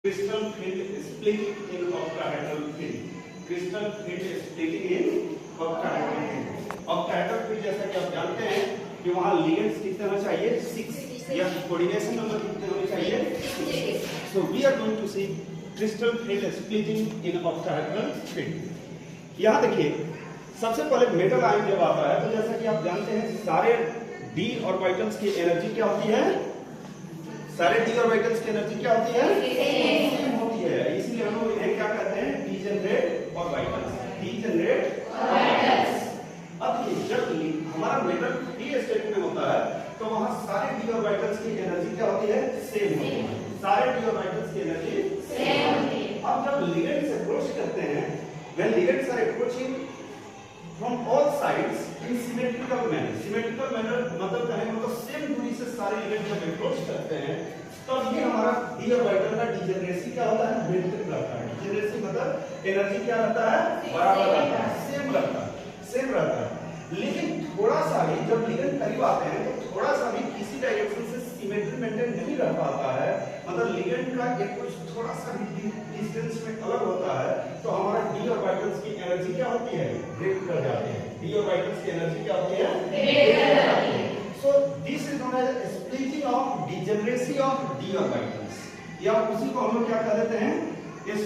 Crystal field splitting in octahedral field. Crystal field splitting in octahedral field. Octahedral field जैसा कि आप जानते हैं कि वहाँ लिगेंड्स कितने होने चाहिए 6 या कोऑर्डिनेशन नंबर कितने होने चाहिए 6. So we are going to see crystal field splitting in octahedral field. यहाँ देखिए सबसे पहले मेटल आयन जब आता है तो जैसा कि आप जानते हैं सारे d ऑर्बिटल्स की एनर्जी क्या होती है, सारे d ऑर्बिटल्स की एनर्जी क्या होती है, सेम होती है. इसलिए हम लोग इन्हें क्या कहते हैं, डीजेनरेट ऑर्बिटल्स. Degenerate orbitals. अब ये जब हमारा मेटल p स्टेट में होता है तो वहां सारे d ऑर्बिटल्स की एनर्जी क्या होती है, सेम होती है. सारे d ऑर्बिटल्स की एनर्जी सेम होती है. अब जब लिगेंड से अप्रोच करते हैं, when ligands are approaching from all sides in symmetrical manner. Symmetrical manner मतलब कहें मतलब सेम दूरी से सारे लिगेंड जब अप्रोच करते हैं तब ये हमारा d ऑर्बिटल का डिजेनरेसी क्या होता है, मेल्ट रहता है. डिजेनरेसी मतलब एनर्जी क्या रहता है, बराबर रहता है, सेम रहता है, सेम रहता है. लेकिन थोड़ा सा भी जब लिगेंड करीब आते हैं तो थोड़ा सा भी किसी डायरेक्शन से सिमेट्री मेंटेन नहीं रह पाता है, मतलब लिगेंड का एक कुछ थोड़ा सा भी डिस्टेंस में अलग होता है तो हमारा d ऑर्बिटल्स की एनर्जी क्या होती है, ब्रेक कर जाती है. d ऑर्बिटल्स की एनर्जी क्या होती है, ब्रेक कर जाती है. So this is known as splitting of degeneracy of d orbitals, या उसी को हम लोग क्या कह देते हैं,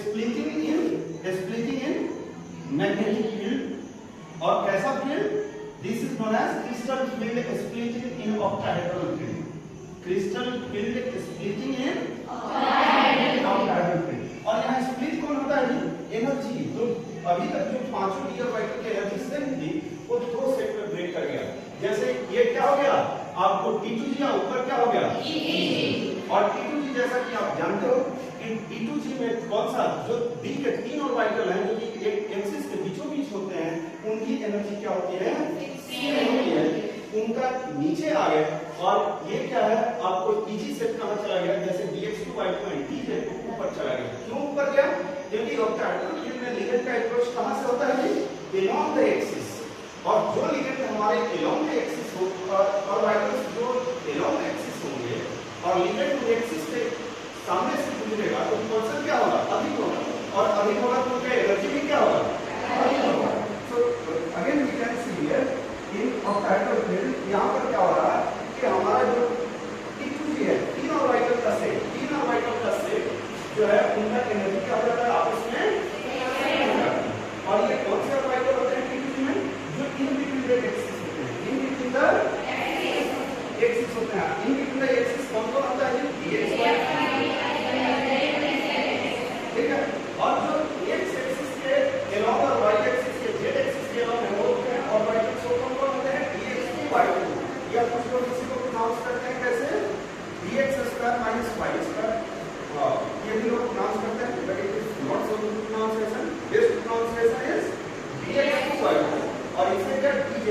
स्प्लिटिंग इन मैग्नेटिक फील्ड. और कैसा field, this is known as crystal field splitting in octahedral field. Crystal field splitting in octahedral field. और यहाँ स्प्लिट कौन होता है, एनर्जी. तो अभी तक जो पांचों d ऑर्बिटल की एनर्जी सेम थी वो दो सेट में ब्रेक कर गया. जैसे ये क्या हो गया, आपको T2G या ऊपर क्या हो गया, T2G. और T2G जैसा कि आप जानते हो कि T2G में कौन सा, जो d के तीन ऑर्बिटल हैं जो कि एक एक्सिस के बीचों बीच होते हैं, उनकी एनर्जी क्या होती है, सेम होती है. उनका नीचे आ गए. और ये क्या है, आपको Tg सेट कहां चला गया, जैसे dx2y2 है, Tz ऊपर चला गया. क्यों ऊपर गया, क्योंकि ऑक्टाहेड्रल फील्ड में लिगेंड का अप्रोच कहां से होता है, अलोंग द एक्सिस. और जो लिगेंड हमारे अलोंग द एक्सिस हो, और ऑर्बिटल्स जो अलोंग द एक्सिस होंगे और लिगेंड एक्सिस के सामने से गुजरेगा तो पोजीशन क्या होगा, अधिक होगा. और अधिक होगा तो उनका एनर्जी भी क्या होगा, अधिक होगा. So again we can see here in octahedral field यहां पर क्या हो रहा है कि हमारा जो T2G है, तीन ऑर्बिटल का सेट जो है उनका एनर्जी क्या हो जाता है, आपस में सेम हो जाता है. और ये कौन से ऑर्बिटल होते हैं T2G में, जो इन बिटवीन द एक्सिस होते हैं, इन बिटवीन द एक्सिस होते हैं. इन बिटवीन द एक्सिस कौन कौन होता है, dx ठीक है. और जो x एक्सिस के अलोंग और y एक्सिस के z एक्सिस के अलोंग है वो होते हैं ऑर्बिटल्स. कौन कौन होते हैं, dx2y2, या कुछ लोग इसी को प्रोनाउंस करते हैं कैसे, dx² - y². ये भी लोग प्रोनाउंस करते हैं, but it is not so good pronunciation. Best pronunciation is dx2y2. और इसे क्या dz,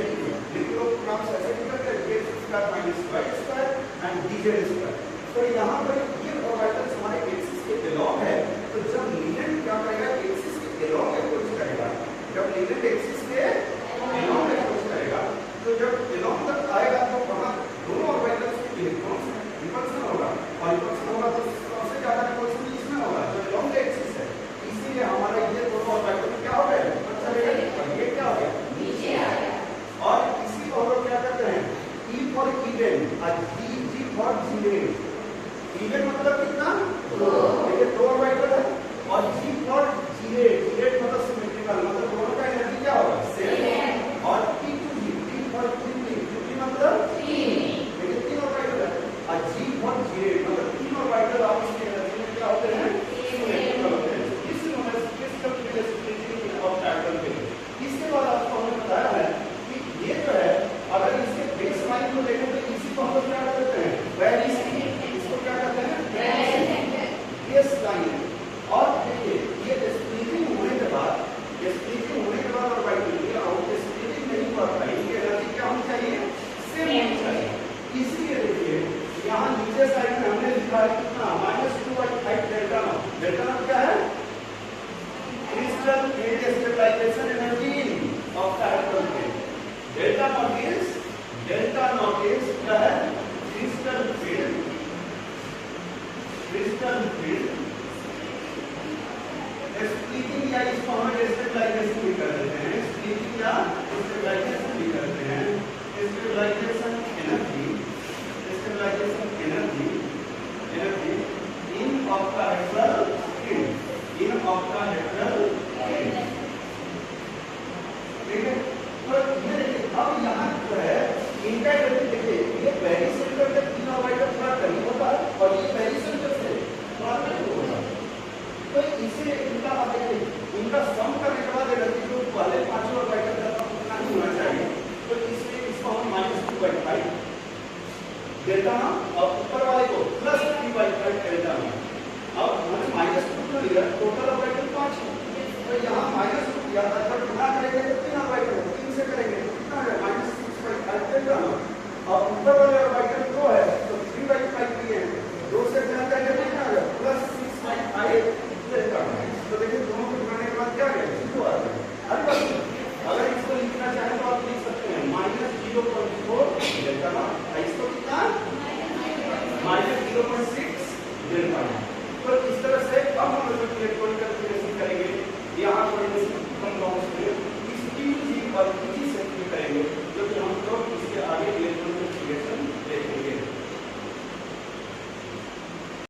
लेकिन लोग प्रोनाउंस ऐसे नहीं करते, dx² - y² एंड dz². तो यहाँ पर ये ऑर्बिटल्स हमारे एक्सिस के अलोंग है. तो जब लिगेंड क्या करेगा, एक्सिस के अलोंग अप्रोच करेगा. जब लिगेंड एक्सिस के अलोंग अप्रोच करेगा तो जब अलोंग तक आएगा तो वहां दोनों ऑर्बिटल्स के इलेक्ट्रॉन्स रिपल्सन होगा. और रिपल्सन होगा तो सबसे ज्यादा रिपल्सन इसमें होगा जो अलोंग द एक्सिस है. इसीलिए हमारा ये दोनों ऑर्बिटल क्या हो गए, ऊपर चले गए और ये क्या हो गया, नीचे आ गया. और इसी को हम लोग क्या करते हैं, E फॉर इवन और G फॉर जीवेंट. इवन से इनका इनका सम करने के बाद जो पहले पांचों ऑर्बिटल का उतना ही होना चाहिए, तो इसलिए इसको हम -2/5 डेल्टा और ऊपर वाले को +3/5 डेल्टा। अब हमने -2 क्यों लिया? टोटल ऑर्बिटल 5 है, तो यहाँ -2 किया था, जब गुणा करेंगे तो 3 ऑर्बिटल 3 से करेंगे तो कितना है -6/5 डेल्टा। और ऊपर वाले ऑर्बिटल 2 है तो 3/5 लिए हैं, 2 से गुणा करेंगे तो कितना आ गया +6/5 डेल्टा। तो देखिए दोनों को गुणाने के बाद क्या आ गया 0 आ गया। अगर इसको लिखना चाहें तो आप लिख सकते हैं -0.4 डेल्टा, इसको कितना -0.6 डेल्टा। तो इस तरह से अब हम इलेक्ट्रॉनिक कैलकुलेशन करेंगे। यहाँ कोऑर्डिनेशन कम लॉन्ग इस 3 जी और